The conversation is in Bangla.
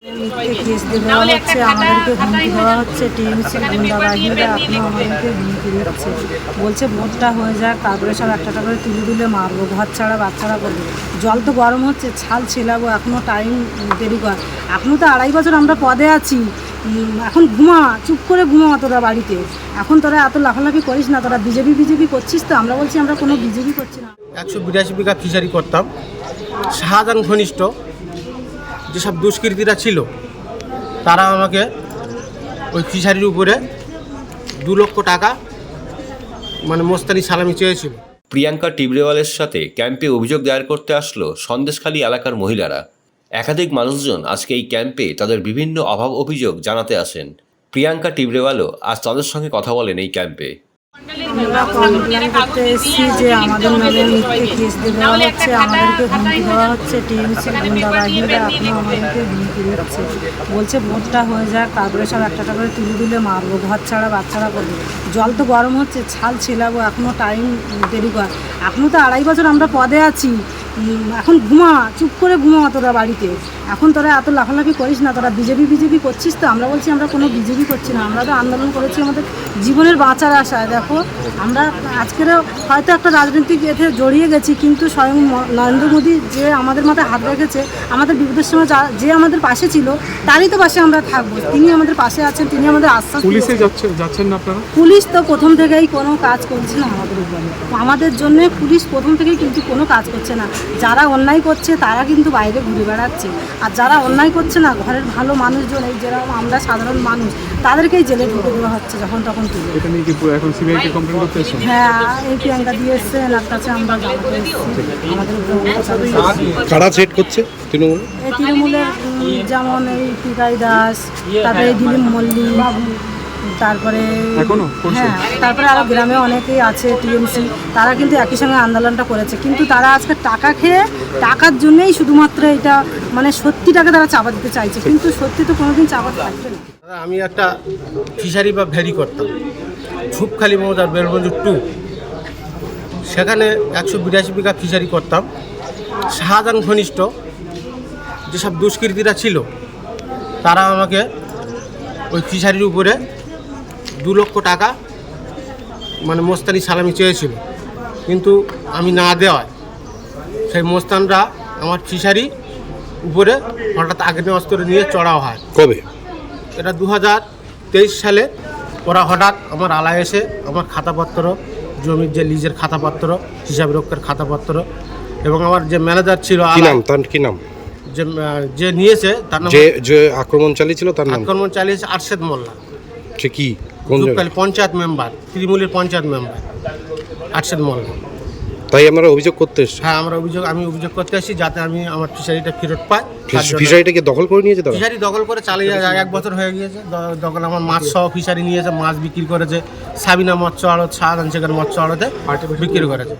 কেস দেওয়া হচ্ছে, আমাদেরকে হুমকি দেওয়া হচ্ছে, টিএমসি গুন্ডাবাহিনীরা এখনও আমাদেরকে হুমকি দিচ্ছে, বলছে ভোটটা হয়ে যাক, তারপরে সব একটা করে তুলে তুলে মারবো, ঘর ছাড়া বাচ্চারা করবো। জল তো গরম হচ্ছে, ছাল ছেলাবো, এখনও টাইম দেরি কর, এখনও তো 2.5 বছর আমরা পদে আছি, এখন ঘুমা, চুপ করে ঘুমা তোরা বাড়িতে, এখন তোরা এত লাফালাফি করিস না, তোরা বিজেপি করছিস তো। আমরা বলছি আমরা কোনো বিজেপি করছি না। 182 বিঘা ফিশারি করতাম। শাহজাহান ঘনিষ্ঠ যেসব দুষ্কৃতীরা ছিল তারা আমাকে ওই ফিশারির উপরে 2 লক্ষ টাকা মানে মোস্তানি সালামি চেয়েছিল। প্রিয়াঙ্কা টিবরেওয়ালের সাথে ক্যাম্পে অভিযোগ দায়ের করতে আসলো সন্দেশখালী এলাকার মহিলারা। একাধিক মানুষজন আজকে এই ক্যাম্পে তাদের বিভিন্ন অভাব অভিযোগ জানাতে আসেন। প্রিয়াঙ্কা টিবরেওয়ালও আজ তাদের সঙ্গে কথা বলেন এই ক্যাম্পে। আমরা কমপ্লেন করতে এসেছি যে আমাদের নামে মিথ্যে কেস দেওয়া হচ্ছে, আমাদেরকে হুমকি দেওয়া হচ্ছে, টিএমসি গুন্ডাবাহিনীরা এখনও আমাদেরকে হুমকি দিচ্ছে, বলছে ভোটটা হয়ে যাক, তারপরে সব একটা করে তুলে তুলে মারবো, ঘর ছাড়া বাচ্চারা করবো। জল তো গরম হচ্ছে, ছাল ছেলাবো, এখনও টাইম দেরি কর, এখনও তো 2.5 বছর আমরা পদে আছি, এখন ঘুমা, চুপ করে ঘুমা তোরা বাড়িতে, এখন তোরা এত লাফালাফি করিস না, তোরা বিজেপি করছিস তো। আমরা বলছি আমরা কোনো বিজেপি করছি না, আমরা তো আন্দোলন করেছি আমাদের জীবনের বাঁচার আশায়। দেখো আমরা আজকেরও হয়তো একটা রাজনৈতিক এতে জড়িয়ে গেছি, কিন্তু স্বয়ং নরেন্দ্র মোদী যে আমাদের মাথায় হাত রেখেছে, আমাদের বিপদের সময় যে আমাদের পাশে ছিল তারই তো পাশে আমরা থাকবো। তিনি আমাদের পাশে আছেন, তিনি আমাদের আশ্বাস। পুলিশে যাচ্ছেন না আপনারা? পুলিশ তো প্রথম থেকেই কোনো কাজ করছে না আমাদের উপরে, আমাদের জন্য পুলিশ প্রথম থেকেই কিন্তু কোনো কাজ করছে না। যারা অন্যায় করছে তারা কিন্তু বাইরে ঘুরে বেড়াচ্ছে, আর যারা অন্যায় করছে না, ঘরের ভালো মানুষজন, এই যেরকম আমরা সাধারণ মানুষ, তাদেরকেই জেলে ঢুকে দেওয়া হচ্ছে যখন তখন তুলে। এটা নিয়ে কি এখন সিবিআইকে কমপ্লেন করতে এসেছেন? হ্যাঁ, এই প্রিয়াঙ্কা দিয়ে এসছেন, আর কাছে আমরা জানাতে এসেছি আমাদের কারা সেট করছে তৃণমূল? এই তৃণমূলের যেমন এই টিকাই দাস, তারপরে দিলীপ মল্লিক, তারপরে হ্যাঁ, তারপরে আরও গ্রামে অনেকেই আছে টিএমসি, তারা কিন্তু একই সঙ্গে আন্দোলনটা করেছে, কিন্তু তারা আজকে টাকা খেয়ে, টাকার জন্যেই শুধুমাত্র এটা মানে সত্যিটাকে তারা চাপা দিতে চাইছে, কিন্তু সত্যি তো কোনোদিন চাপা থাকবে না। আমি একটা ফিশারি বা ভেরি করতাম ঝুপখালি মৌজার বেলগঞ্জ 2, সেখানে 182 বিঘা ফিশারি করতাম। শাহজাহান ঘনিষ্ঠ যেসব দুষ্কৃতীরা ছিল তারা আমাকে ওই ফিশারির উপরে 2 লক্ষ টাকা মানে মোস্তানি সালামি চেয়েছিল, কিন্তু আমি না দেওয়ায় সেই মোস্তানরা আমার ফিশারি উপরে হঠাৎ আগ্নেয়াস্ত্র নিয়ে চড়াও হয়। কবে? এটা 2023 সালে। ওরা হঠাৎ আমার আলায় এসে আমার খাতাপত্র, জমির যে লিজের খাতাপত্র, হিসাব রক্ষার খাতাপত্র, এবং আমার যে ম্যানেজার ছিল, কি নাম তার, কি নাম যে নিয়েছে তার নাম, যে আক্রমণ চালিয়েছিল তার নাম? আক্রমণ চালিয়েছে আরশেদ মোল্লা। সে কি, কোন জায়গায়? পঞ্চায়েত মেম্বার, তৃণমূলের পঞ্চায়েত মেম্বার আরশেদ মোল্লা। তাই আমরা অভিযোগ করতে এসেছি। হ্যাঁ, আমি অভিযোগ করতে আসি যাতে আমি আমার ফিশারিটা ফেরত পাই। ফিশারিটাকে দখল করে নিয়েছে তারা? ফিশারি দখল করে চালিয়ে যায়, 1 বছর হয়ে গিয়েছে। দখল আমার মাছ সহ ফিশারি নিয়েছে, মাছ বিক্রি করেছে, সাবিনা মৎস্য আড়ত, শাহজাহান শেখের মৎস্য আড়তে বিক্রি করেছে।